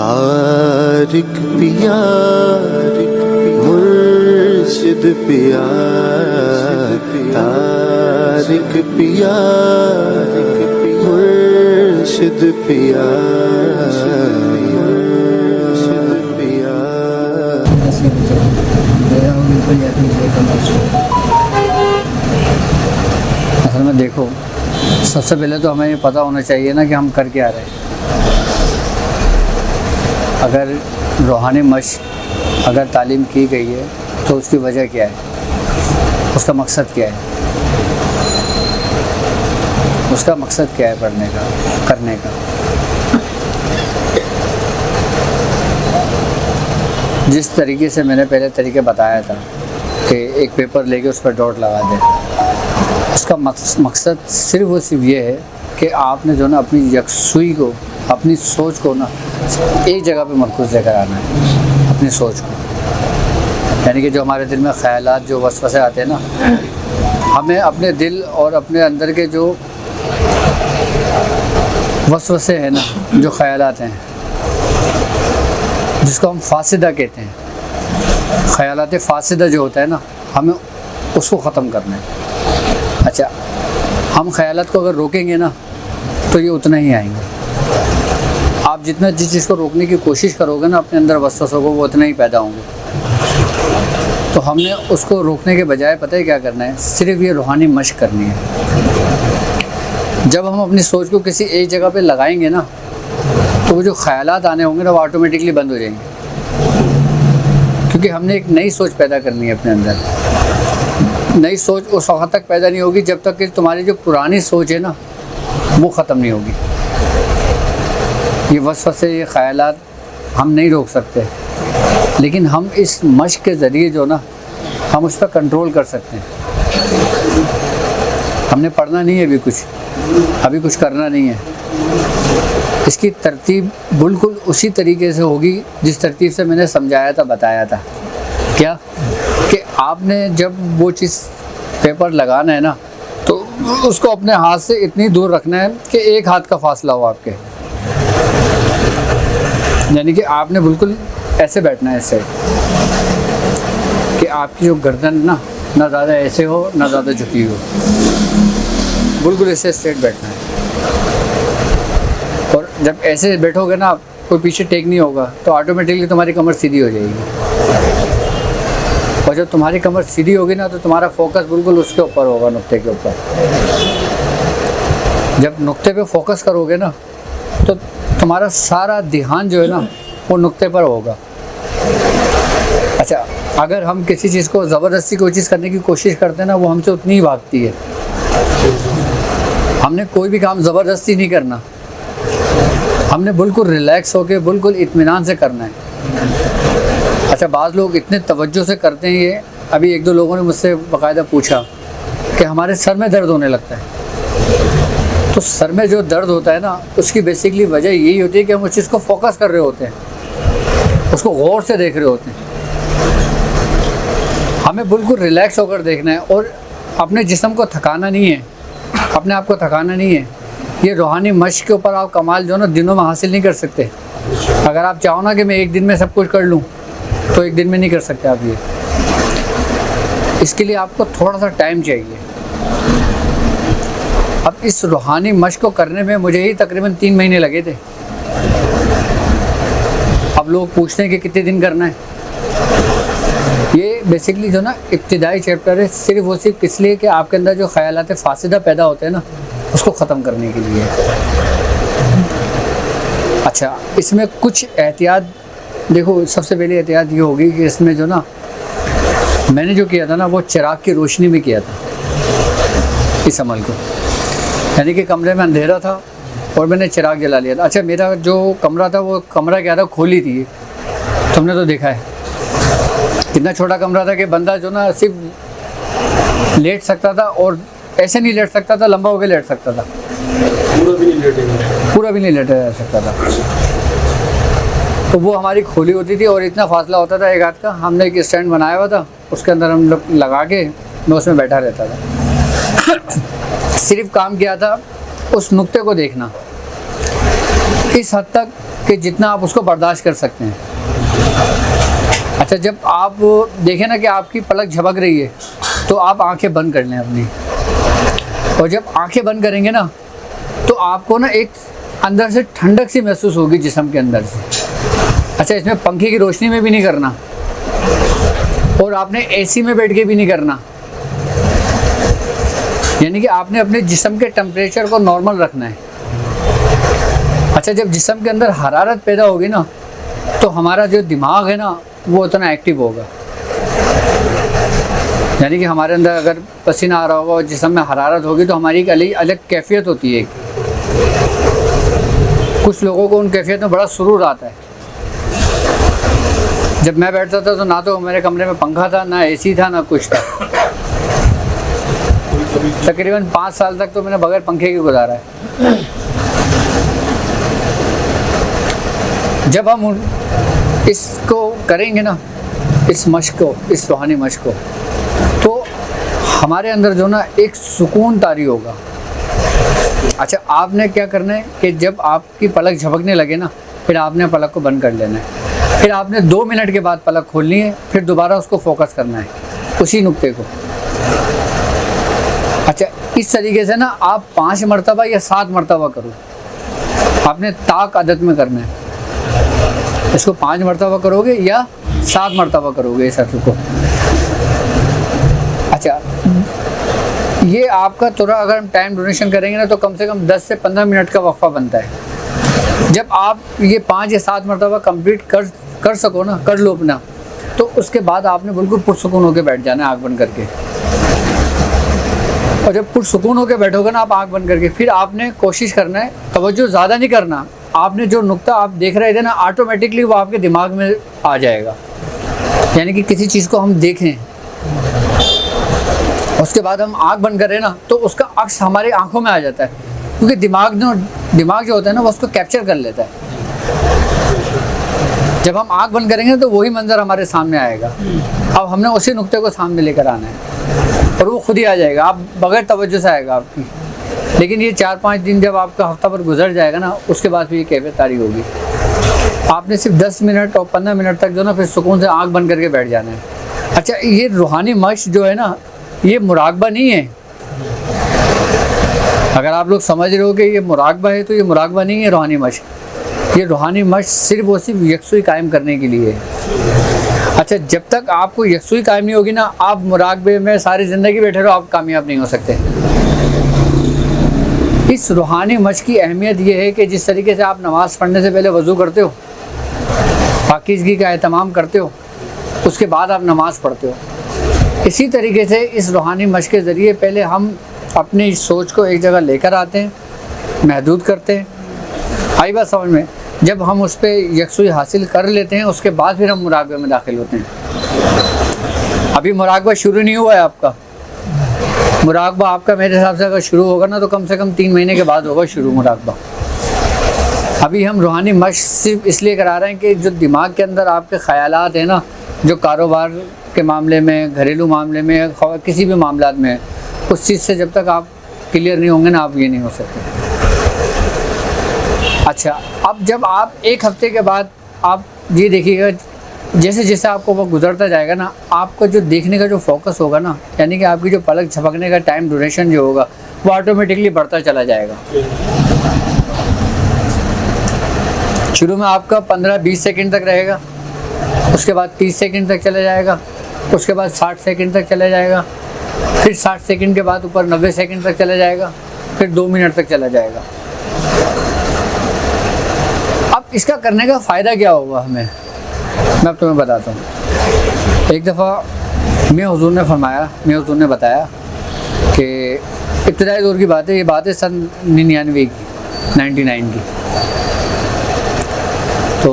तारिक पिया मुर्शिद पिया, तारिक पिया मुर्शिद पिया, मुर्शिद पिया। असल में देखो, सबसे पहले तो हमें ये पता होना चाहिए ना कि हम कर क्या रहे हैं। अगर रूहानी मशक़ अगर तालीम की गई है तो उसकी वजह क्या है, उसका मकसद क्या है, उसका मकसद क्या है पढ़ने का, करने का। जिस तरीके से मैंने पहले तरीके बताया था कि एक पेपर लेके उस पर डॉट लगा दें, उसका मकसद सिर्फ और सिर्फ ये है कि आपने जो ना अपनी यकसुई को, अपनी सोच को ना एक जगह पे मरकूज़ लेकर आना है, अपनी सोच को। यानी कि जो हमारे दिल में ख़यालात, जो वसवसे आते हैं ना, हमें अपने दिल और अपने अंदर के जो वसवसे हैं ना, जो ख़यालात हैं, जिसको हम फासिदा कहते हैं, ख़यालात फासिदा जो होता है ना, हमें उसको ख़त्म करना है। अच्छा, हम ख़यालात को अगर रोकेंगे ना तो ये उतना ही आएंगे। आप जितना जिस चीज़ को रोकने की कोशिश करोगे ना अपने अंदर वसवसों को, वो उतना ही पैदा होंगे। तो हमने उसको रोकने के बजाय पता है क्या करना है, सिर्फ ये रूहानी मशक़ करनी है। जब हम अपनी सोच को किसी एक जगह पे लगाएंगे ना, तो वो जो ख़यालात आने होंगे ना, वो ऑटोमेटिकली बंद हो जाएंगे, क्योंकि हमने एक नई सोच पैदा करनी है अपने अंदर। नई सोच उस वक्त तक पैदा नहीं होगी जब तक कि तुम्हारी जो पुरानी सोच है ना, वो ख़त्म नहीं होगी। ये वसवसे, ये ख़यालात हम नहीं रोक सकते, लेकिन हम इस मशक़ के ज़रिए जो ना, हम उस पर कंट्रोल कर सकते हैं। हमने पढ़ना नहीं है अभी कुछ करना नहीं है। इसकी तरतीब बिल्कुल उसी तरीके से होगी जिस तरतीब से मैंने समझाया था, बताया था। क्या कि आपने जब वो चीज़ पेपर लगाना है ना, तो उसको अपने हाथ से इतनी दूर रखना है कि एक हाथ का फासला हो आपके। यानी कि आपने बिल्कुल ऐसे बैठना है, ऐसे कि आपकी जो गर्दन ना ज़्यादा ऐसे हो, ना ज़्यादा झुकी हो, बिल्कुल ऐसे स्ट्रेट बैठना है। और जब ऐसे बैठोगे ना, कोई पीछे टेक नहीं होगा, तो ऑटोमेटिकली तुम्हारी कमर सीधी हो जाएगी। और जब तुम्हारी कमर सीधी होगी ना, तो तुम्हारा फोकस बिल्कुल उसके ऊपर होगा, नुक्ते के ऊपर। जब नुक्ते पे फोकस करोगे ना, तो तुम्हारा सारा ध्यान जो है ना, वो नुक्ते पर होगा। अच्छा, अगर हम किसी चीज़ को ज़बरदस्ती कोई चीज़ करने की कोशिश करते हैं ना, वो हमसे उतनी ही भागती है। हमने कोई भी काम ज़बरदस्ती नहीं करना, हमने बिल्कुल रिलैक्स होकर, बिल्कुल इत्मीनान से करना है। अच्छा, बाज़ लोग इतने तवज्जो से करते हैं ये। अभी एक दो लोगों ने मुझसे बाकायदा पूछा कि हमारे सर में दर्द होने लगता है। तो सर में जो दर्द होता है ना, उसकी बेसिकली वजह यही होती है कि हम उस चीज़ को फोकस कर रहे होते हैं, उसको गौर से देख रहे होते हैं। हमें बिल्कुल रिलैक्स होकर देखना है और अपने जिस्म को थकाना नहीं है, अपने आप को थकाना नहीं है। ये रूहानी मशक़ के ऊपर आप कमाल जो ना दिनों में हासिल नहीं कर सकते। अगर आप चाहो ना कि मैं एक दिन में सब कुछ कर लूँ, तो एक दिन में नहीं कर सकते आप ये। इसके लिए आपको थोड़ा सा टाइम चाहिए। अब इस रूहानी मशक़ को करने में मुझे ही तकरीबन 3 महीने लगे थे। अब लोग पूछते हैं कि कितने दिन करना है। ये बेसिकली जो ना इब्तिदाई चैप्टर है, सिर्फ वो सिर्फ इसलिए कि आपके अंदर जो ख़यालात फासिदा पैदा होते हैं ना, उसको ख़त्म करने के लिए। अच्छा, इसमें कुछ एहतियात, देखो सबसे पहले एहतियात ये होगी कि इसमें जो ना, मैंने जो किया था ना, वो चिराग की रोशनी में किया था इस अमल को। यानी कि कमरे में अंधेरा था और मैंने चिराग जला लिया था। अच्छा, मेरा जो कमरा था, वो कमरा क्या था, खोली थी। तुमने तो देखा है कितना छोटा कमरा था कि बंदा जो ना सिर्फ लेट सकता था, और ऐसे नहीं लेट सकता था, लंबा होकर लेट सकता था, पूरा भी नहीं लेटा जा सकता था। तो वो हमारी खोली होती थी और इतना फासला होता था एक हाथ का। हमने एक स्टैंड बनाया हुआ था, उसके अंदर हम लोग लगा के मैं उसमें बैठा रहता था। सिर्फ काम किया था उस नुक्ते को देखना। इस हद तक कि जितना आप उसको बर्दाश्त कर सकते हैं। अच्छा, जब आप देखें ना कि आपकी पलक झपक रही है तो आप आंखें बंद कर लें अपनी, और जब आंखें बंद करेंगे ना तो आपको ना एक अंदर से ठंडक सी महसूस होगी जिस्म के अंदर से। अच्छा, इसमें पंखे की रोशनी में भी नहीं करना और आपने एसी में बैठ के भी नहीं करना, यानी कि आपने अपने जिस्म के टेम्परेचर को नॉर्मल रखना है। अच्छा, जब जिस्म के अंदर हरारत पैदा होगी ना तो हमारा जो दिमाग है ना वो उतना एक्टिव होगा, यानी कि हमारे अंदर अगर पसीना आ रहा होगा और जिस्म में हरारत होगी तो हमारी एक अलग कैफियत होती है। कुछ लोगों को उन कैफियत में बड़ा सुरूर आता है। जब मैं बैठता था तो ना तो मेरे कमरे में पंखा था, ना एसी था, ना कुछ था। तकरीबन 5 साल तक तो मैंने बगैर पंखे के गुजारा है। जब हम इसको करेंगे ना, इस मश्क को, इस रूहानी मश्क को, तो हमारे अंदर जो ना एक सुकून तारी होगा। अच्छा, आपने क्या करना है कि जब आपकी पलक झपकने लगे ना, फिर आपने पलक को बंद कर लेना है। फिर आपने 2 मिनट के बाद पलक खोलनी है, फिर दोबारा उसको फोकस करना है, उसी नुक्ते को। अच्छा, इस तरीके से ना आप 5 मरतबा या 7 मरतबा करो। आपने ताक आदत में करना है। इसको 5 मरतबा करोगे या 7 मरतबा करोगे इस अर्थ को। अच्छा, ये आपका थोड़ा अगर हम टाइम ड्यूरेशन करेंगे ना तो कम से कम 10 से 15 मिनट का वक्फा बनता है। जब आप ये 5 या 7 मरतबा कंप्लीट कर सको ना, कर लो अपना, तो उसके बाद आपने बिल्कुल पुरसुकून होकर बैठ जाना है आँख बंद करके। और जब पुरसुकून होकर बैठोगे ना आप आँख बंद करके, फिर आपने कोशिश करना है, तवज्जो ज़्यादा नहीं करना। आपने जो नुक्ता आप देख रहे थे ना, ऑटोमेटिकली वो आपके दिमाग में आ जाएगा। यानी कि किसी चीज़ को हम देखें, उसके बाद हम आँख बंद करें ना तो उसका अक्स हमारी आंखों में आ जाता है, क्योंकि दिमाग जो होता है ना वो उसको कैप्चर कर लेता है। जब हम आँख बंद करेंगे तो वही मंजर हमारे सामने आएगा। अब हमने उसी नुक्ते को सामने लेकर आना है और वो खुद ही आ जाएगा, आप बगैर तवज्जो से आएगा आपकी। लेकिन ये 4-5 दिन जब आपका हफ्ता भर गुजर जाएगा ना, उसके बाद भी ये कैफियत तारी होगी। आपने सिर्फ 10 मिनट और 15 मिनट तक जो ना फिर सुकून से आँख बंद करके बैठ जाना है। अच्छा, ये रूहानी मश्क जो है ना, ये मुराकबा नहीं है। अगर आप लोग समझ रहे हो कि ये मुराकबा है, तो ये मुराकबा नहीं है रूहानी मश्क। ये रूहानी मश्क सिर्फ और सिर्फ यकसुई कायम करने के लिए है। अच्छा, जब तक आपको यकसुई कायम नहीं होगी ना, आप मुराकबे में सारी ज़िंदगी बैठे रहो, आप कामयाब नहीं हो सकते। इस रूहानी मश्क की अहमियत ये है कि जिस तरीके से आप नमाज़ पढ़ने से पहले वज़ू करते हो, पाकीज़गी का एहतमाम करते हो, उसके बाद आप नमाज़ पढ़ते हो, इसी तरीके से इस रूहानी मश्क के ज़रिए पहले हम अपनी सोच को एक जगह लेकर आते हैं, महदूद करते हैं। आई बात समझ में? जब हम उस पर यकसुई हासिल कर लेते हैं, उसके बाद फिर हम मुराकबे में दाखिल होते हैं। अभी मुराकबा शुरू नहीं हुआ है आपका। मुराकबा आपका मेरे हिसाब से अगर शुरू होगा ना तो कम से कम 3 महीने के बाद होगा शुरू मुराकबा। अभी हम रूहानी मश्क सिर्फ इसलिए करा रहे हैं कि जो दिमाग के अंदर आपके ख़यालात हैं ना, जो कारोबार के मामले में, घरेलू मामले में, किसी भी मामलात में, उस चीज़ से जब तक आप क्लियर नहीं होंगे ना, आप ये नहीं हो सकते। अच्छा, अब जब आप 1 हफ्ते के बाद आप ये देखिएगा, जैसे जैसे आपको वो गुजरता जाएगा ना, आपका जो देखने का जो फोकस होगा ना, यानी कि आपकी जो पलक झपकने का टाइम ड्यूरेशन जो होगा वो ऑटोमेटिकली बढ़ता चला जाएगा। शुरू में आपका 15-20 सेकंड तक रहेगा, उसके बाद 30 सेकंड तक चला जाएगा, उसके बाद 60 सेकंड तक चला जाएगा, फिर 60 सेकंड के बाद ऊपर 90 सेकंड तक चला जाएगा, फिर 2 मिनट तक चला जाएगा। अब इसका करने का फ़ायदा क्या होगा हमें, मैं अब तुम्हें बताता हूँ। एक दफ़ा मैं हुज़ूर ने बताया कि इब्तिदाई दौर की बात है, ये बात है सन 99 की, 99 की। तो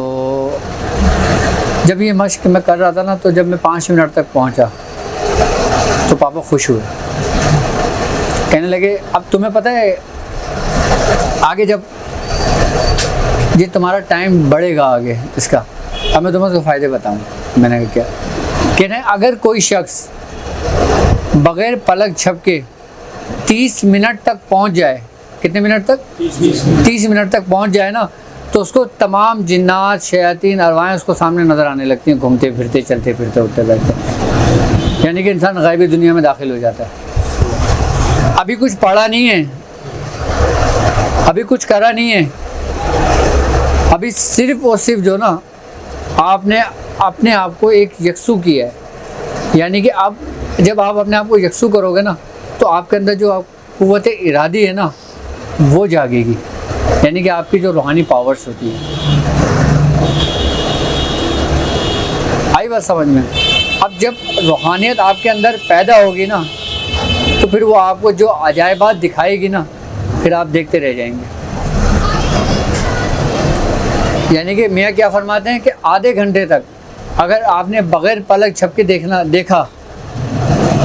जब ये मश्क मैं कर रहा था ना, तो जब मैं 5 मिनट तक पहुँचा तो पापा खुश हुए, कहने लगे अब तुम्हें पता है आगे जब ये तुम्हारा टाइम बढ़ेगा आगे इसका, अब मैं तुम्हें उसके फ़ायदे बताऊँ। मैंने कहा क्या? कहना है अगर कोई शख्स बग़ैर पलक झपके 30 मिनट तक पहुँच जाए, कितने मिनट तक? 30 मिनट तक पहुँच जाए ना, तो उसको तमाम जिन्नात, शयातीन, अरवाहें उसको सामने नज़र आने लगती हैं, घूमते फिरते, चलते फिरते, उठते बैठते, यानी कि इंसान गायबी दुनिया में दाखिल हो जाता है। अभी कुछ पढ़ा नहीं है, अभी कुछ करा नहीं है, अभी सिर्फ और सिर्फ जो ना आपने अपने आप को एक यकसू किया है, यानी कि आप जब आप अपने आप को यकसू करोगे ना तो आपके अंदर जो कुव्वत इरादी है ना वो जागेगी, यानी कि आपकी जो रूहानी पावर्स होती है। आई बात समझ में? अब जब रूहानियत आपके अंदर पैदा होगी ना तो फिर वो आपको जो अजायबात दिखाएगी ना फिर आप देखते रह जाएंगे। यानी कि मियाँ क्या फरमाते हैं कि आधे घंटे तक अगर आपने बग़ैर पलक झपके देखा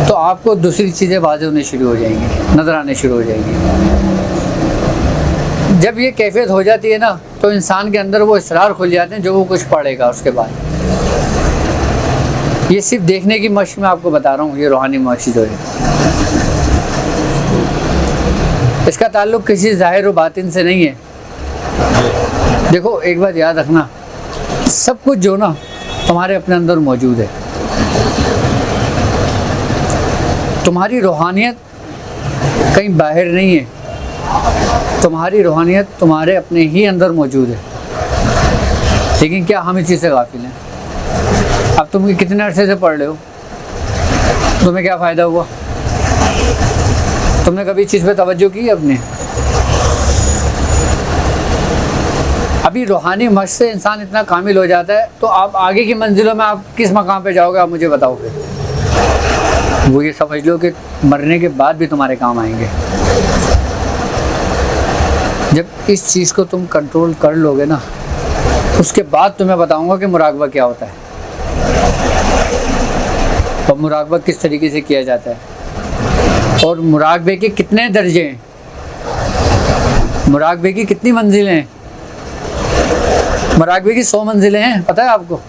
तो आपको दूसरी चीज़ें वाज़ेह होने शुरू हो जाएंगी, नज़र आने शुरू हो जाएंगी। जब ये कैफियत हो जाती है ना तो इंसान के अंदर वो इसरार खुल जाते हैं जो वो कुछ पढ़ेगा उसके बाद। ये सिर्फ देखने की मश्क मैं आपको बता रहा हूँ, ये रूहानी मश्क जो है इसका ताल्लुक़ किसी ज़ाहिर व बातिन से नहीं है। देखो एक बात याद रखना, सब कुछ जो ना तुम्हारे अपने अंदर मौजूद है। तुम्हारी रूहानियत कहीं बाहर नहीं है, तुम्हारी रूहानियत तुम्हारे अपने ही अंदर मौजूद है। लेकिन क्या हम इस चीज़ से गाफिल हैं? अब तुम कितने अरसे से पढ़ रहे हो, तुम्हें क्या फ़ायदा हुआ? तुमने कभी इस चीज़ पे तवज्जो की अपने? अभी रूहानी मश्क से इंसान इतना कामिल हो जाता है तो आप आगे की मंजिलों में आप किस मकाम पे जाओगे आप मुझे बताओगे? वो ये समझ लो कि मरने के बाद भी तुम्हारे काम आएंगे। जब इस चीज़ को तुम कंट्रोल कर लोगे ना उसके बाद तुम्हें बताऊंगा कि मुराकबा क्या होता है और मुराकबा किस तरीके से किया जाता है और मुराकबे के कितने दर्जे हैं, मुराकबे की कितनी मंजिलें हैं। मुराकबे की 100 मंजिलें हैं, पता है आपको?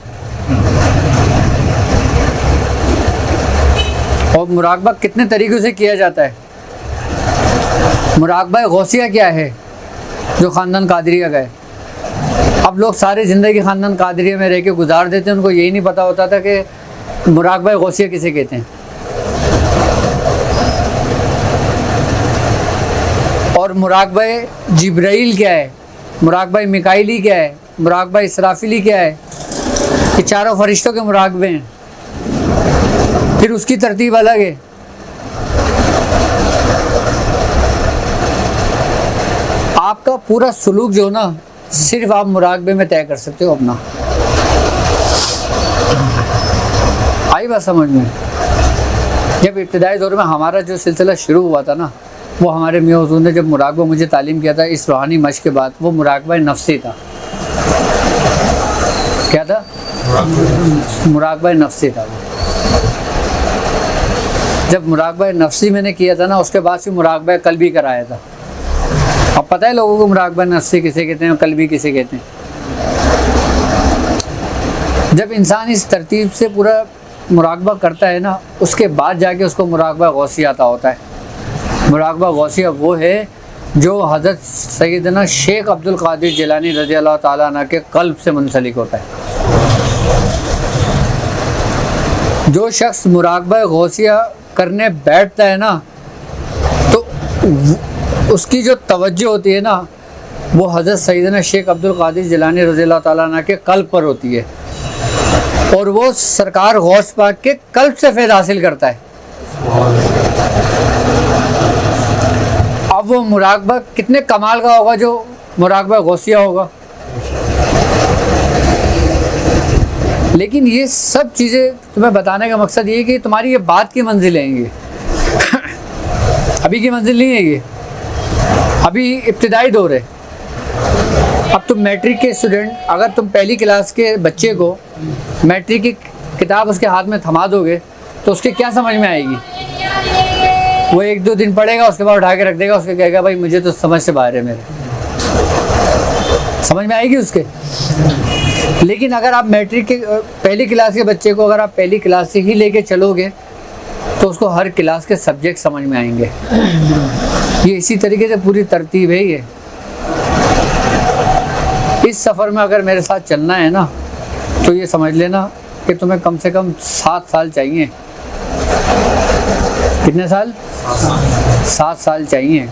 और मुराकबा कितने तरीक़ों से किया जाता है। मुराकबा गौसिया क्या है जो ख़ानदान कादरिया का है। अब लोग सारी ज़िंदगी ख़ानदान कादरिया में रह के गुजार देते हैं, उनको यही नहीं पता होता था कि मुराकबा गौसिया किसे कहते हैं। और मुराकबा जिब्राइल क्या है, मुराकबा मिकाइली क्या है, मुराकबा इसराफिली क्या है, ये चारों फरिश्तों के मुराकबे हैं। फिर उसकी तरतीब अलग है। आपका पूरा सलूक जो ना सिर्फ आप मुराकबे में तय कर सकते हो अपना। आई बात समझ में? जब इब्तिदाई दौर में हमारा जो सिलसिला शुरू हुआ था ना वो हमारे मियां हुजूर ने जब मुराकबा मुझे तालीम किया था इस रूहानी मश्क के बाद, वो मुराकबा नफ्सी था। क्या था? मुराकबा नफ्सी था। जब मुराकबा नफ्सी मैंने किया था ना उसके बाद फिर मुराकबा कल्बी कराया था। अब पता है लोगों को मुराकबा नफ्सी किसे कहते हैं और कल्बी किसे कहते हैं। जब इंसान इस तरतीब से पूरा मुराकबा करता है ना उसके बाद जाके उसको मुराकबा गौसिया आता होता है। मुराकबा गौसिया वो है जो हज़रत सैयदना शेख अब्दुल कादिर जिलानी रज़ी अल्लाह ताला अन्हु के कल्ब से मुंसलिक होता है। जो शख्स मुराकबा गौसिया करने बैठता है ना तो उसकी जो तवज्जो होती है ना वो हज़रत सैयदना शेख अब्दुल कादिर जिलानी रज़ी अल्लाह ताला अन्हु के कल्ब पर होती है और वो सरकार गौस पाक के कल्ब से फैज़ हासिल करता है। अब वो मुराकबा कितने कमाल का होगा जो मुराकबा गौसिया होगा। लेकिन ये सब चीज़ें तुम्हें बताने का मकसद ये है कि तुम्हारी ये बात की मंजिल है, ये अभी की मंजिल नहीं है, ये अभी इब्तिदाई दौर है। अब तुम मैट्रिक के स्टूडेंट, अगर तुम पहली क्लास के बच्चे को मैट्रिक की किताब उसके हाथ में थमा दोगे तो उसके क्या समझ में आएगी? वो 1-2 दिन पढ़ेगा उसके बाद उठा के रख देगा, उसके कहेगा भाई मुझे तो समझ से बाहर है, मेरे समझ में आएगी उसके। लेकिन अगर आप मैट्रिक के पहली क्लास के बच्चे को अगर आप पहली क्लास से ही लेके चलोगे तो उसको हर क्लास के सब्जेक्ट समझ में आएंगे। ये इसी तरीके से पूरी तरतीब है। ये इस सफ़र में अगर मेरे साथ चलना है ना, तो ये समझ लेना कि तुम्हें कम से कम 7 साल चाहिए। कितने साल? 7 साल चाहिए।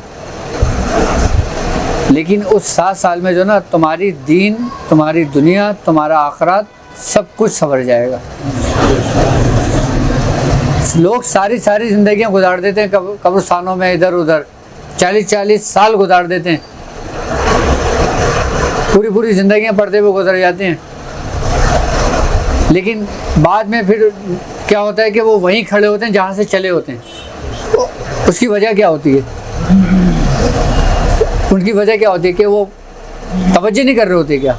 लेकिन उस 7 साल में जो ना तुम्हारी दीन, तुम्हारी दुनिया, तुम्हारा आखिरत सब कुछ संवर जाएगा। लोग सारी ज़िंदगियां गुजार देते हैं कब्रिस्तानों में, इधर उधर 40-40 साल गुजार देते हैं, पूरी ज़िंदगियां पढ़ते हुए गुजर जाते हैं। लेकिन बाद में फिर क्या होता है कि वो वहीं खड़े होते हैं जहाँ से चले होते हैं। तो उसकी वजह क्या होती है? उनकी वजह क्या होती है कि वो तवज्जो नहीं कर रहे होते क्या।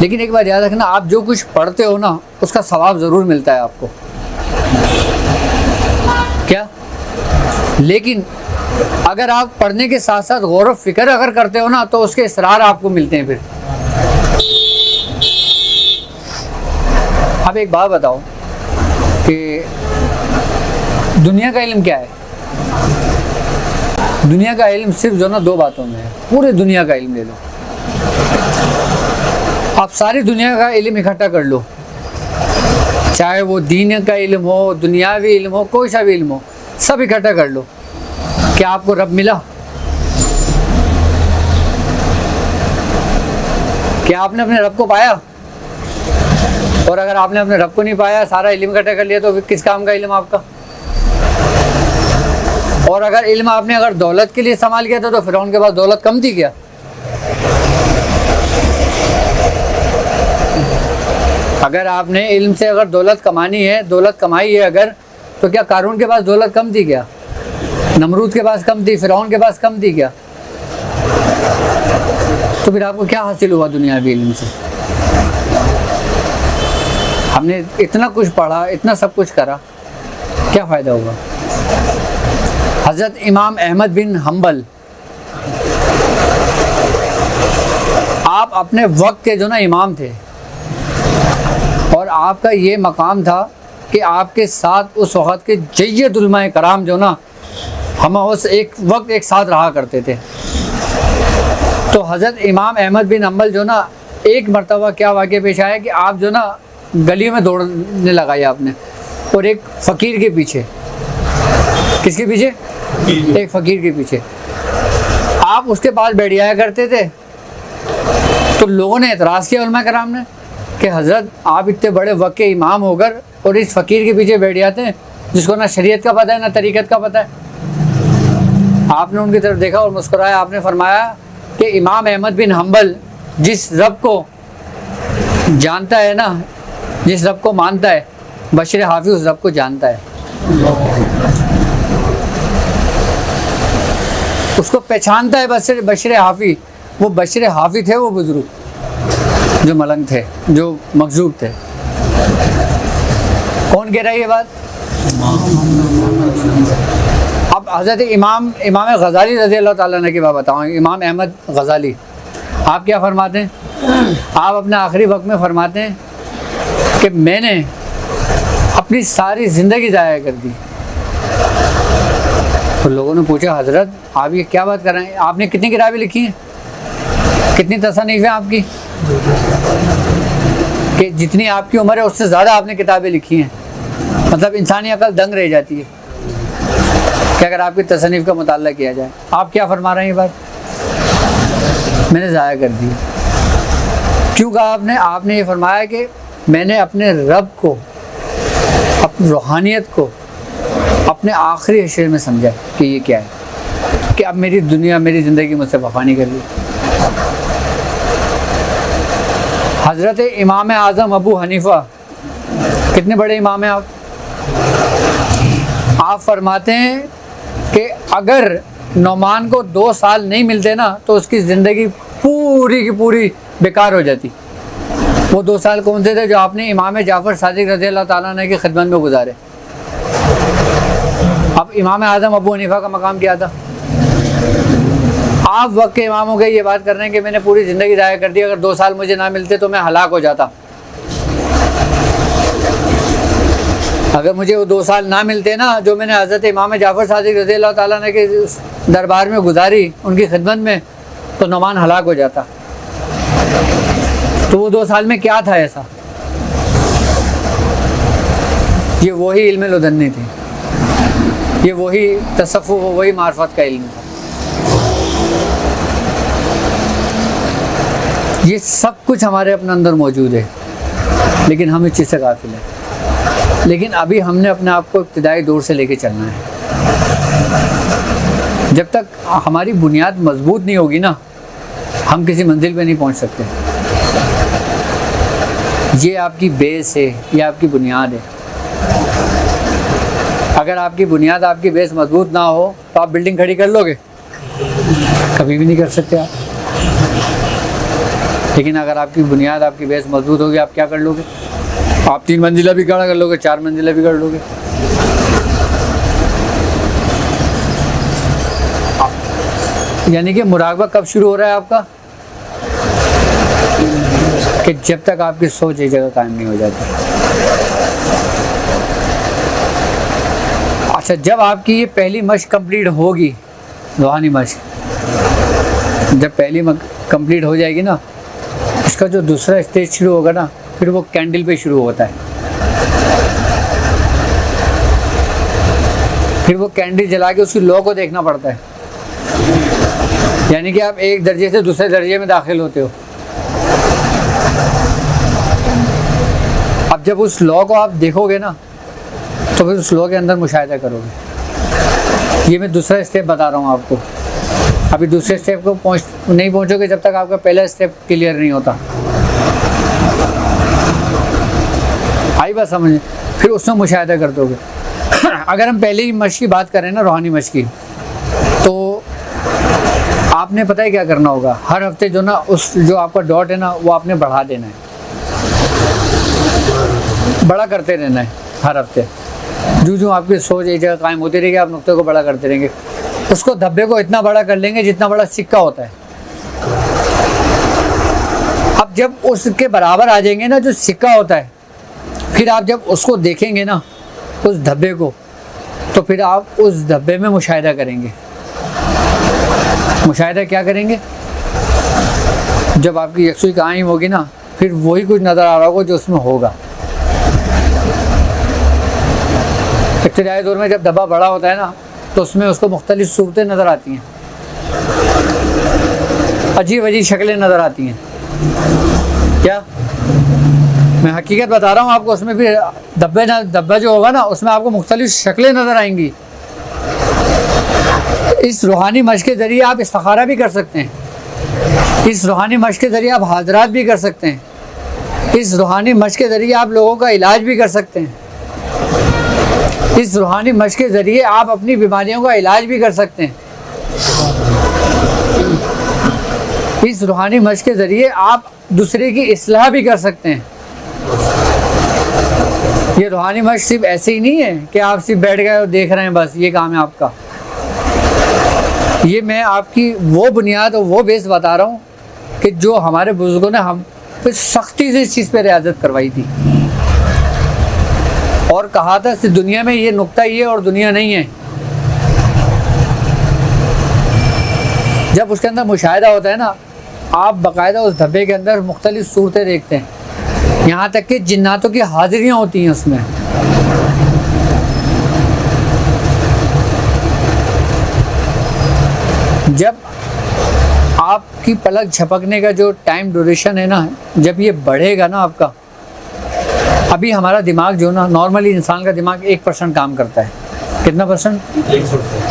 लेकिन एक बात याद रखना, आप जो कुछ पढ़ते हो ना, उसका सवाब ज़रूर मिलता है आपको, क्या? लेकिन अगर आप पढ़ने के साथ साथ गौर व फिक्र अगर करते हो ना, तो उसके इसरार आपको मिलते हैं। फिर अब एक बात बताओ कि दुनिया का इल्म क्या है? दुनिया का इल्म सिर्फ जो ना 2 बातों में है। पूरे दुनिया का इल्म ले लो, आप सारी दुनिया का इल्म इकट्ठा कर लो, चाहे वो दीन का इल्म हो, दुनियावी इल्म हो, कोई सा भी इल्म हो, सब इकट्ठा कर लो। क्या आपको रब मिला? क्या आपने अपने रब को पाया? और अगर आपने अपने रब को नहीं पाया, सारा इल्म इकट्ठा कर लिया, तो किस काम का इल्म आपका? और अगर इल्म आपने अगर दौलत के लिए इस्तेमाल किया था, तो फिरौन के पास दौलत कम थी क्या? अगर आपने इल्म से अगर दौलत कमानी है, दौलत कमाई है अगर, तो क्या कारून के पास दौलत कम थी क्या? नमरूद के पास कम थी? फिरौन के पास कम थी क्या? तो फिर आपको क्या हासिल हुआ दुनियावी इल्म से? हमने इतना कुछ पढ़ा, इतना सब कुछ करा, क्या फ़ायदा हुआ? हज़रत इमाम अहमद बिन हम्बल, आप अपने वक्त के जो ना इमाम थे, और आपका ये मकाम था कि आपके साथ उस वक़्त के जय्यद उलमाए कराम जो ना, हम उस एक वक्त एक साथ रहा करते थे। तो हज़रत इमाम अहमद बिन हम्बल जो ना, एक मरतबा क्या वाक़या पेश आया कि आप जो ना गली में दौड़ने लगाई आपने, और एक फ़कीर के पीछे। किसके पीछे? एक फ़कीर के पीछे। आप उसके पास बैठ जाया करते थे। तो लोगों ने एतराज़ किया, उलमा कराम ने, कि हज़रत आप इतने बड़े वक्त के इमाम होकर और इस फ़कीर के पीछे बैठ जाते हैं, जिसको ना शरीयत का पता है ना तरीक़त का पता है। आपने उनकी तरफ देखा और मुस्कुराया। आपने फरमाया कि इमाम अहमद बिन हम्बल जिस रब को जानता है ना, जिस रब को मानता है, बशर हाफी उस रब को जानता है, उसको पहचानता है। बशर हाफी, वो बशर हाफी थे, वो बुजुर्ग जो मलंग थे, जो मखजूब थे। कौन कह रहा है ये बात? अब हज़रत इमाम गज़ाली रज़ी अल्लाह ताला ने की बात बताऊँ। इमाम अहमद गज़ाली, आप क्या फरमाते हैं? आप अपने आखिरी वक्त में फरमाते हैं कि मैंने अपनी सारी ज़िंदगी ज़ाया कर दी। तो लोगों ने पूछा, हज़रत आप ये क्या बात कर रहे हैं? आपने कितनी किताबें लिखी हैं, कितनी तसनीफ़ें आपकी, कि जितनी आपकी उम्र है उससे ज़्यादा आपने किताबें लिखी हैं। मतलब इंसानी अकल दंग रह जाती है कि अगर आपकी तसनीफ़ का मुताला किया जाए। आप क्या फरमा रहे हैं? ये बात मैंने ज़ाया कर दी। क्यों कहा आपने? आपने ये फरमाया कि मैंने अपने रब को, अपनी रूहानियत को अपने आखिरी अशरे में समझा कि ये क्या है, कि अब मेरी दुनिया, मेरी ज़िंदगी मुझसे वफ़ा नहीं कर रही। हज़रत इमाम आज़म अबू हनीफ़ा, कितने बड़े इमाम हैं आप? आप फरमाते हैं कि अगर नौमान को 2 साल नहीं मिलते ना, तो उसकी ज़िंदगी पूरी की पूरी बेकार हो जाती। वो 2 साल कौन से थे? जो आपने इमाम जाफ़र सादिक रज़ी अल्लाह ताला अन्हु की खिदमत में गुजारे। अब इमाम आज़म अबू हनीफ़ा का मकाम क्या था? आप वक्त के इमाम हो गए, ये बात कर रहे हैं कि मैंने पूरी ज़िंदगी ज़ाया कर दी, अगर 2 साल मुझे ना मिलते तो मैं हलाक हो जाता। अगर मुझे वो 2 साल ना मिलते ना, जो मैंने हज़रत इमाम जाफ़र सादिक रज़ी अल्लाह ताला अन्हु के दरबार में गुजारी, उनकी खिदमत में, तो नौमान हलाक हो जाता। तो वो 2 साल में क्या था ऐसा? ये वही इल्म लुदन्नी थी, ये वही तसव्वुफ, वही मार्फत का इल्म था। ये सब कुछ हमारे अपने अंदर मौजूद है, लेकिन हम इस चीज़ से गाफिल हैं। लेकिन अभी हमने अपने आप को इब्तिदाई दौर से लेके चलना है। जब तक हमारी बुनियाद मजबूत नहीं होगी ना, हम किसी मंजिल पे नहीं पहुंच सकते। ये आपकी बेस है, ये आपकी बुनियाद है। अगर आपकी बुनियाद, आपकी बेस मजबूत ना हो तो आप बिल्डिंग खड़ी कर लोगे? कभी भी नहीं कर सकते आप। लेकिन अगर आपकी बुनियाद, आपकी बेस मजबूत होगी, आप क्या कर लोगे? आप 3 मंजिला भी खड़ा कर लोगे, 4 मंजिला भी कर लोगे। यानी कि मुराकबा कब शुरू हो रहा है आपका? कि जब तक आपकी सोच एक जगह कायम नहीं हो जाती। अच्छा, जब आपकी ये पहली मश्क कंप्लीट होगी, रूहानी मश्क जब पहली कंप्लीट हो जाएगी ना, इसका जो दूसरा स्टेज शुरू होगा ना, फिर वो कैंडल पे शुरू होता है। फिर वो कैंडल जला के उसकी लौ को देखना पड़ता है। यानी कि आप एक दर्जे से दूसरे दर्जे में दाखिल होते हो। अब जब उस लॉ को आप देखोगे ना, तो फिर उस लॉ के अंदर मुशाहिदा करोगे। ये मैं दूसरा स्टेप बता रहा हूँ आपको। अभी दूसरे स्टेप को नहीं पहुँचोगे जब तक आपका पहला स्टेप क्लियर नहीं होता। आई बात समझ? फिर उसमें मुशाहिदा कर दोगे। अगर हम पहले ही मश्क की बात करें ना, रूहानी मश्क की, तो आपने पता है क्या करना होगा? हर हफ्ते जो ना, उस जो आपका डॉट है ना, वो आपने बढ़ा देना है, बड़ा करते रहना है हर हफ्ते। जो आपकी सोच एक जगह कायम होती रहेगी, आप नुक्ते को बड़ा करते रहेंगे। उसको धब्बे को इतना बड़ा कर लेंगे जितना बड़ा सिक्का होता है। अब जब उसके बराबर आ जाएंगे ना जो सिक्का होता है, फिर आप जब उसको देखेंगे ना, उस धब्बे को, तो फिर आप उस धब्बे में मुशाहिदा करेंगे। मुशाहिदा क्या करेंगे? जब आपकी यकसुई कायम होगी ना, फिर वही कुछ नज़र आ रहा होगा जो उसमें होगा। इब्तिदाई दौर में जब धब्बा बड़ा होता है ना, तो उसमें उसको मुख्तलिफ सूरतें नज़र आती हैं, अजीब अजीब शक्लें नज़र आती हैं। क्या मैं हकीकत बता रहा हूँ आपको? उसमें फिर धब्बा जो होगा ना, उसमें आपको मुख्तलिफ शक्लें नज़र आएंगी। इस रूहानी मश्क के ज़रिए आप इस्तिखारा भी कर सकते हैं। इस रूहानी मश्क के ज़रिए आप हाजरात भी कर सकते हैं। इस रूहानी मश्क के ज़रिए आप लोगों का इलाज भी कर सकते हैं। इस रूहानी मश्क के ज़रिए आप अपनी बीमारियों का इलाज भी कर सकते हैं। इस रूहानी मश्क के ज़रिए आप दूसरे की इस्लाह भी कर सकते हैं। ये रूहानी मश्क सिर्फ ऐसे ही नहीं है कि आप सिर्फ बैठ गए और देख रहे हैं, बस ये काम है आपका। ये मैं आपकी वो बुनियाद और वो बेस बता रहा हूँ कि जो हमारे बुजुर्गों ने हम पे सख्ती से इस चीज़ पे रियाजत करवाई थी और कहा था सिर्फ दुनिया में ये नुक्ता ही है और दुनिया नहीं है। जब उसके अंदर मुशाहिदा होता है ना, आप बाकायदा उस धब्बे के अंदर मुख्तलिफ सूरतें देखते हैं, यहाँ तक कि जिन्नातों की हाजिरियाँ होती हैं उसमें। जब आपकी पलक झपकने का जो टाइम ड्यूरेशन है ना, जब ये बढ़ेगा ना आपका, अभी हमारा दिमाग जो ना, नॉर्मली इंसान का दिमाग 1% काम करता है। कितना परसेंट?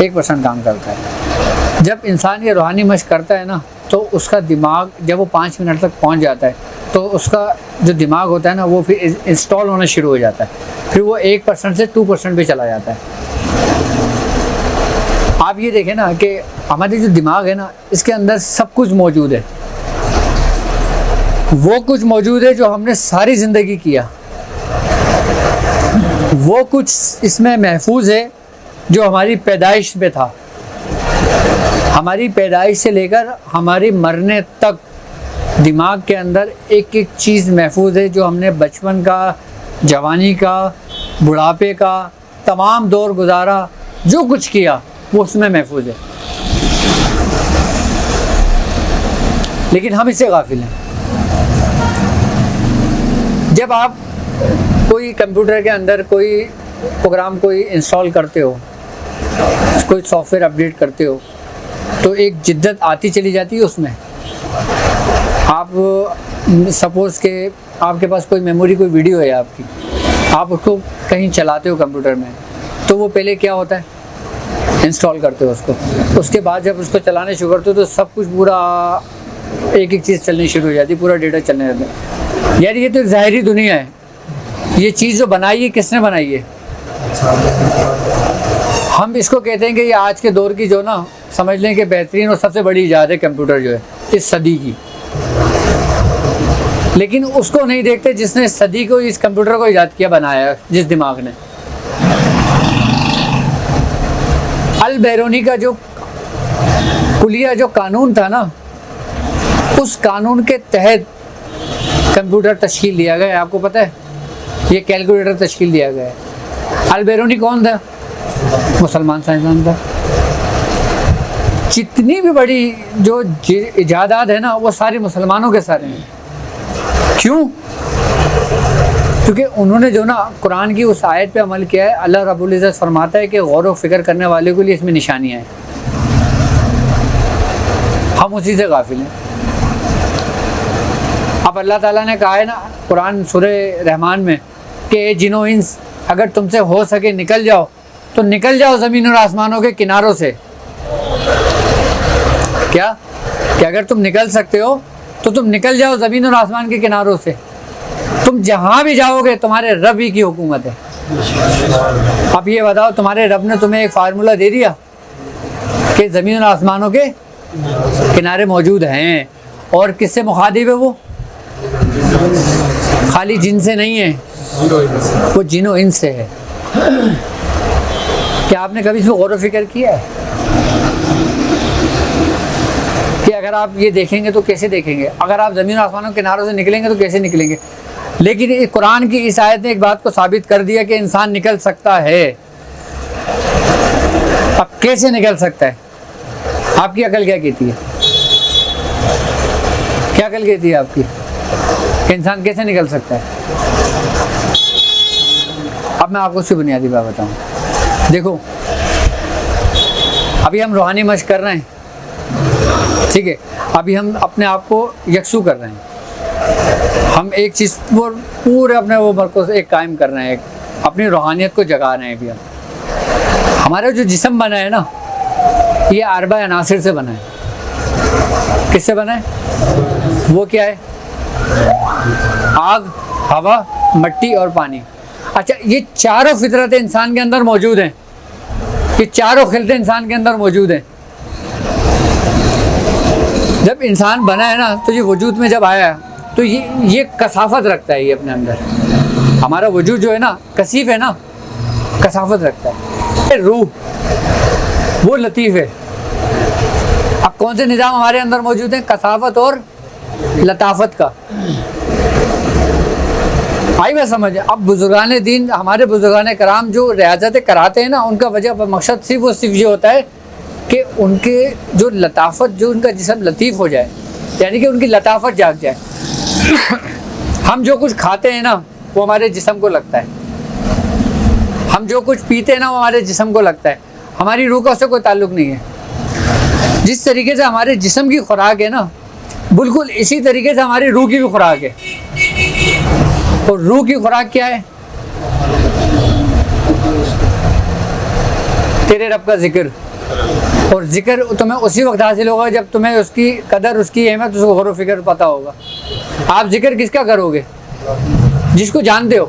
1% काम करता है। जब इंसान ये रूहानी मश्क करता है ना, तो उसका दिमाग जब वो 5 मिनट तक पहुंच जाता है, तो उसका जो दिमाग होता है ना, वो फिर इंस्टॉल होना शुरू हो जाता है। फिर वो 1% से 2% पे चला जाता है। आप ये देखें ना कि हमारी जो दिमाग है ना, इसके अंदर सब कुछ मौजूद है। वो कुछ मौजूद है जो हमने सारी ज़िंदगी किया। वो कुछ इसमें महफूज है जो हमारी पैदाइश में था। हमारी पैदाइश से लेकर हमारी मरने तक दिमाग के अंदर एक एक चीज़ महफूज है जो हमने बचपन का, जवानी का, बुढ़ापे का, तमाम दौर गुजारा, जो कुछ किया वो उसमें महफूज है। लेकिन हम इससे गाफिल हैं। जब आप कोई कंप्यूटर के अंदर कोई प्रोग्राम कोई इंस्टॉल करते हो, कोई सॉफ्टवेयर अपडेट करते हो, तो एक जिद्दत आती चली जाती है उसमें। आप सपोज़ के आपके पास कोई मेमोरी कोई वीडियो है आपकी, आप उसको कहीं चलाते हो कंप्यूटर में, तो वो पहले क्या होता है, इंस्टॉल करते हो उसको। उसके बाद जब उसको चलाने शुरू करते हो तो सब कुछ पूरा एक एक चीज़ चलनी शुरू हो जाती है, पूरा डेटा चलने लगता है। यार ये तो एक ज़ाहिरी दुनिया है। ये चीज़ जो बनाई है किसने बनाई है? हम इसको कहते हैं कि ये आज के दौर की जो ना समझ लें कि बेहतरीन और सबसे बड़ी ईजाद है कंप्यूटर जो है इस सदी की। लेकिन उसको नहीं देखते जिसने इस सदी को, इस कंप्यूटर को ईजाद किया, बनाया, जिस दिमाग ने। अल बैरूनी का जो कुलिया जो कानून था ना, उस कानून के तहत कंप्यूटर तश्कील दिया गया है। आपको पता है, ये कैलकुलेटर तश्कील दिया गया है। अल बैरूनी कौन था? मुसलमान साइंसदान था। जितनी भी बड़ी जो इजादात है ना, वो सारी मुसलमानों के सारे हैं। क्यों? क्योंकि उन्होंने जो ना कुरान की उस आयत पे अमल किया है। अल्लाह रब्बुल इज़्ज़त फरमाता है कि गौर व फिक्र करने वाले के लिए इसमें निशानियाँ हैं। हम उसी से गाफिल हैं। अब अल्लाह ताला ने कहा है ना कुरान सूरे रहमान में कि जिनो इंस, अगर तुमसे हो सके निकल जाओ तो निकल जाओ ज़मीन और आसमानों के किनारों से। क्या कि अगर तुम निकल सकते हो तो तुम निकल जाओ ज़मीन और आसमान के किनारों से। तुम जहाँ भी जाओगे तुम्हारे रब ही की हुकूमत है। अब ये बताओ, तुम्हारे रब ने तुम्हें एक फार्मूला दे दिया कि ज़मीन और आसमानों के किनारे मौजूद हैं, और किससे मुखातिब है वो? खाली जिन से नहीं है, वो जिनो इंस से है। क्या आपने कभी इसमें गौर व फिक्र किया है कि अगर आप ये देखेंगे तो कैसे देखेंगे, अगर आप ज़मीन और आसमानों के किनारों से निकलेंगे तो कैसे निकलेंगे? लेकिन कुरान की इस आयत ने एक बात को साबित कर दिया कि इंसान निकल सकता है। अब कैसे निकल सकता है? आपकी अकल क्या कहती है? क्या अकल कहती है आपकी कि इंसान कैसे निकल सकता है? अब मैं आपको उसकी बुनियादी बात बताऊं। देखो, अभी हम रूहानी मशक कर रहे हैं, ठीक है? अभी हम अपने आप को यकसू कर रहे हैं। हम एक चीज़ पर पूरे अपने वो मरकज़ एक कायम कर रहे हैं, अपनी रूहानियत को जगा रहे हैं। अभी हम हमारा जो जिस्म बना है ना, ये अरबा अनासिर से बना है। किससे बना है? वो क्या है? आग, हवा, मिट्टी और पानी। अच्छा, ये चारों फितरतें इंसान के अंदर मौजूद हैं। ये चारों खिलते इंसान के अंदर मौजूद हैं। जब इंसान बना है ना, तो ये वजूद में जब आया तो ये कसाफत रखता है। ये अपने अंदर हमारा वजूद जो है ना, कसीफ है ना, कसाफत रखता है। रूह वो लतीफ़ है। अब कौन से निज़ाम हमारे अंदर मौजूद हैं? कसाफत और लताफत का। आई मैं समझ। अब बुजुर्गान दीन, हमारे बुजुर्गान कराम जो रियाजत कराते हैं ना, उनका वजह मकसद सिर्फ ये होता है कि उनके जो लताफत, जो उनका जिस्म लतीफ़ हो जाए, यानी कि उनकी लताफत जाग जाए। हम जो कुछ खाते हैं ना, वो हमारे जिस्म को लगता है। हम जो कुछ पीते हैं ना, वो हमारे जिस्म को लगता है। हमारी रूह का उससे कोई ताल्लुक़ नहीं है। जिस तरीके से हमारे जिस्म की खुराक है ना, बिल्कुल इसी तरीके से हमारी रूह की भी खुराक है। और रूह की खुराक क्या है? तेरे रब का जिक्र। और जिक्र तुम्हें उसी वक्त हासिल होगा जब तुम्हें उसकी कदर, उसकी अहमियत, उसको गौर व फिक्र पता होगा। आप जिक्र किसका करोगे? जिसको जानते हो।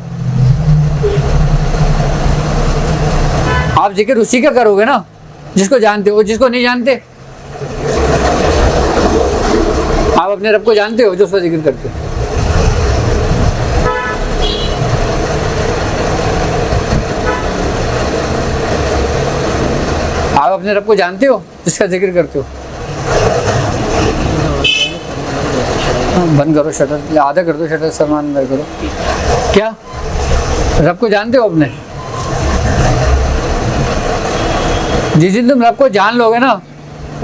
आप जिक्र उसी का करोगे ना जिसको जानते हो। जिसको नहीं जानते, आप अपने रब को जानते हो जो उसका जिक्र करते हो। आप अपने रब को जानते हो जिसका जिक्र करते हो। बंद करो शटर, आधा कर दो शटर, सामान अंदर करो। क्या रब को जानते हो अपने? जिस दिन तुम रब को जान लोगे ना,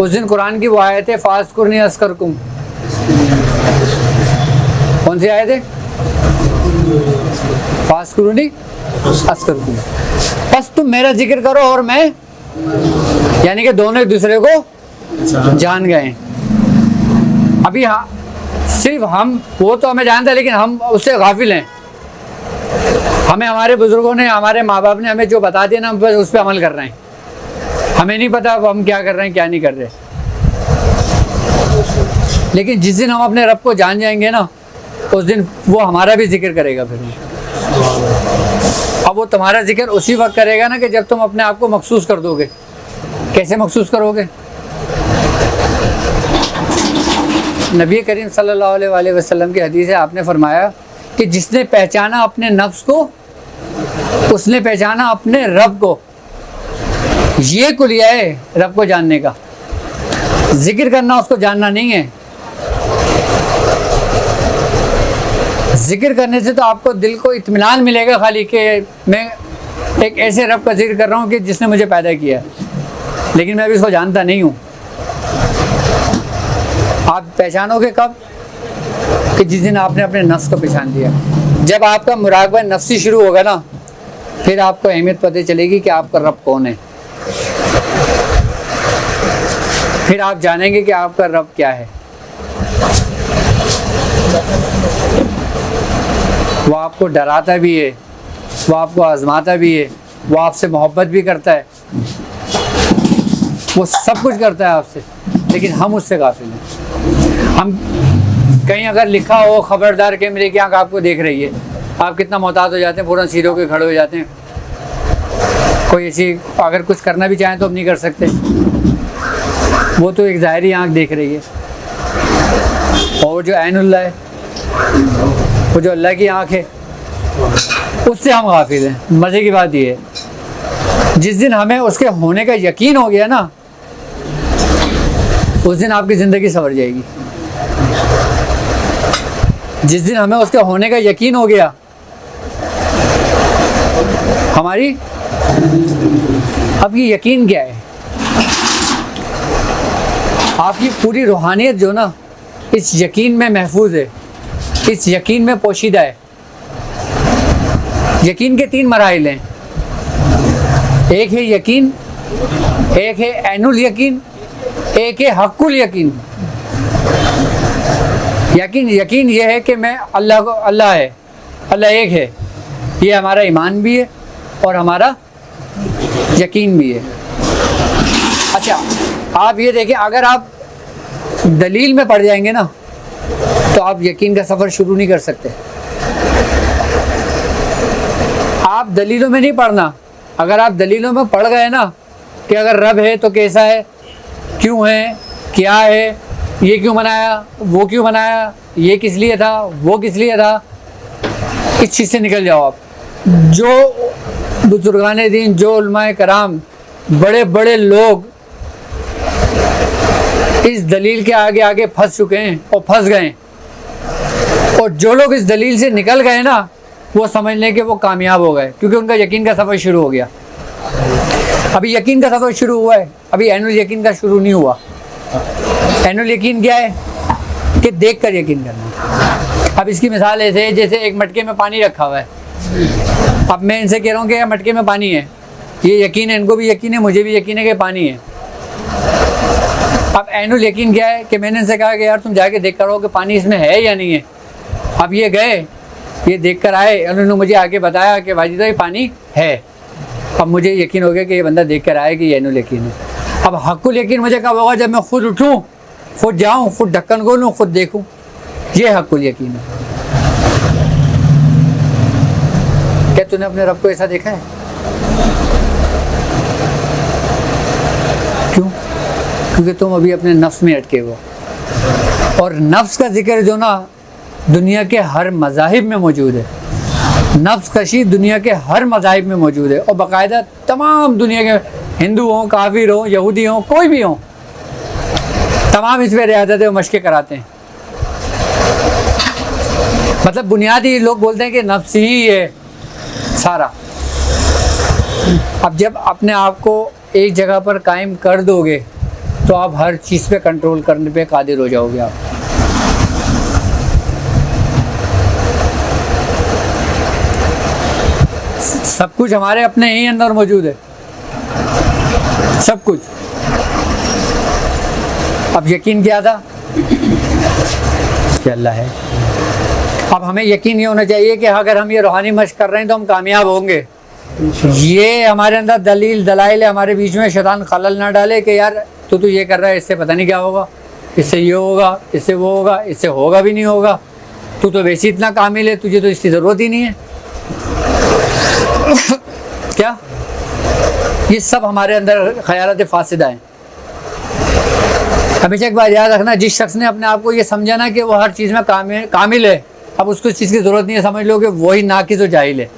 उस दिन कुरान की वो आयत है, फास्कुरनी अस्करकुम। कौन सी आयत है? फास्कुरुनी अस्कुरुकुम, बस तुम मेरा जिक्र करो और मैं, यानी कि दोनों एक दूसरे को जान गए। अभी हाँ, सिर्फ हम, वो तो हमें जानते हैं लेकिन हम उससे गाफिल हैं। हमें हमारे बुजुर्गों ने, हमारे माँ बाप ने हमें जो बता दिया ना, हम बस उस पर अमल कर रहे हैं। हमें नहीं पता अब हम क्या कर रहे हैं क्या नहीं कर रहे। लेकिन जिस दिन हम अपने रब को जान जाएंगे ना, उस दिन वो हमारा भी जिक्र करेगा। फिर अब वो तुम्हारा जिक्र उसी वक्त करेगा ना कि जब तुम अपने आप को महसूस कर दोगे। कैसे महसूस करोगे? नबी करीम सल्लल्लाहु अलैहि वसल्लम की हदीस है, आपने फरमाया कि जिसने पहचाना अपने नफ्स को, उसने पहचाना अपने रब को। ये कुलिया है रब को जानने का। जिक्र करना उसको जानना नहीं है। जिक्र करने से तो आपको दिल को इत्मीनान मिलेगा खाली कि मैं एक ऐसे रब का जिक्र कर रहा हूँ कि जिसने मुझे पैदा किया, लेकिन मैं अभी उसको जानता नहीं हूँ। आप पहचानोगे कब? कि जिस दिन आपने अपने नफ्स को पहचान लिया। जब आपका मुराकबा नफ्सी शुरू होगा ना, फिर आपको अहमियत पता चलेगी कि आपका रब कौन है। फिर आप जानेंगे कि आपका रब क्या है। वो आपको डराता भी है, वो आपको आजमाता भी है, वो आपसे मोहब्बत भी करता है, वो सब कुछ करता है आपसे, लेकिन हम उससे गाफिल हैं। हम कहीं अगर लिखा हो खबरदार के मेरी आँख आपको देख रही है, आप कितना मोहतात हो जाते हैं, पूरा सीधे होकर खड़े हो जाते हैं। कोई ऐसी अगर कुछ करना भी चाहें तो हम नहीं कर सकते, वो तो एक ज़ाहिरी आँख देख रही है। और जो ऐनुल्लाह है, वो जो अल्लाह की आँख है, उससे हम गाफिल हैं। मज़े की बात ये है, जिस दिन हमें उसके होने का यकीन हो गया ना, उस दिन आपकी ज़िंदगी संवर जाएगी। जिस दिन हमें उसके होने का यकीन हो गया, हमारी अब ये यकीन क्या है? आपकी पूरी रूहानियत जो ना इस यकीन में महफूज है, इस यकीन में पोशीदा है। यकीन के 3 मराहिल हैं। एक है यकीन, एक है ऐनुल यकीन, एक है हक्कुल यकीन। यकीन ये है कि मैं अल्लाह है, अल्लाह एक है। ये हमारा ईमान भी है और हमारा यकीन भी है। अच्छा, आप ये देखें, अगर आप दलील में पड़ जाएंगे ना, तो आप यकीन का सफ़र शुरू नहीं कर सकते। आप दलीलों में नहीं पढ़ना। अगर आप दलीलों में पढ़ गए ना कि अगर रब है तो कैसा है, क्यों है, क्या है, ये क्यों बनाया, वो क्यों बनाया, ये किस लिए था, वो किस लिए था, इस चीज़ से निकल जाओ आप। जो बुजुर्गान दीन, जो उलमाए कराम, बड़े बड़े लोग इस दलील के आगे आगे फंस चुके हैं और फंस गए, और जो लोग इस दलील से निकल गए ना, वो समझ लें कि वो कामयाब हो गए, क्योंकि उनका यकीन का सफ़र शुरू हो गया। अभी यकीन का सफ़र शुरू हुआ है, अभी ऐनुल यकीन का शुरू नहीं हुआ। ऐनुल यकीन क्या है? कि देख कर यकीन करना। अब इसकी मिसाल ऐसे है जैसे एक मटके में पानी रखा हुआ है। अब मैं इनसे कह रहा हूँ कि मटके में पानी है, ये यकीन है, इनको भी यकीन है, मुझे भी यकीन है कि पानी है। अब ऐनुल यकीन क्या है? कि मैंने इनसे कहा कि यार तुम जाके देख कर आओ कि पानी इसमें है या नहीं है। अब ये गए, ये देख कर आए, उन्होंने मुझे आके बताया कि भाई तो ये पानी है। अब मुझे यकीन हो गया कि ये बंदा देख कर आया कि ये ऐनुल यकीन है। अब हक्कुल यकीन मुझे कब होगा? जब मैं खुद उठूँ, खुद जाऊँ, खुद ढक्कन खोलूँ, खुद देखूँ। ये हक्कुल यकीन है। क्या तूने अपने रब को ऐसा देखा है? क्यों? क्योंकि तुम अभी अपने नफ्स में अटके हो। और नफ्स का जिक्र जो ना दुनिया के हर मज़ाहिब में मौजूद है। नफ्स कशी दुनिया के हर मज़ाहिब में मौजूद है, और बाकायदा तमाम दुनिया के हिंदू हों, काफिर हों, यहूदी हों, कोई भी हों, तमाम इस पर रियाजतें और मशक़ें कराते हैं। मतलब बुनियादी लोग बोलते हैं कि नफ्स ही है सारा। अब जब अपने आप को एक जगह पर कायम कर दोगे तो आप हर चीज़ पे कंट्रोल करने पे कादिर हो जाओगे आप। सब कुछ हमारे अपने ही अंदर मौजूद है, सब कुछ। अब यकीन क्या था कि अल्लाह है। अब हमें यकीन ये होना चाहिए कि अगर हम ये रूहानी मश्क कर रहे हैं तो हम कामयाब होंगे। ये हमारे अंदर दलील दलाइल है, हमारे बीच में शैतान खलल ना डाले कि यार तू ये कर रहा है, इससे पता नहीं क्या होगा, इससे ये होगा, इससे वो होगा, इससे होगा भी नहीं होगा, तू तो वैसे इतना कामिल है, तुझे तो इसकी ज़रूरत ही नहीं है। क्या ये सब हमारे अंदर ख्यालात फासिदा हैं। हमेशा एक बात याद रखना, जिस शख्स ने अपने आप को ये समझा ना कि वो हर चीज़ में कामिल है, अब उसको इस चीज़ की ज़रूरत नहीं है, समझ लो कि वही नाकिस और जाहिल है।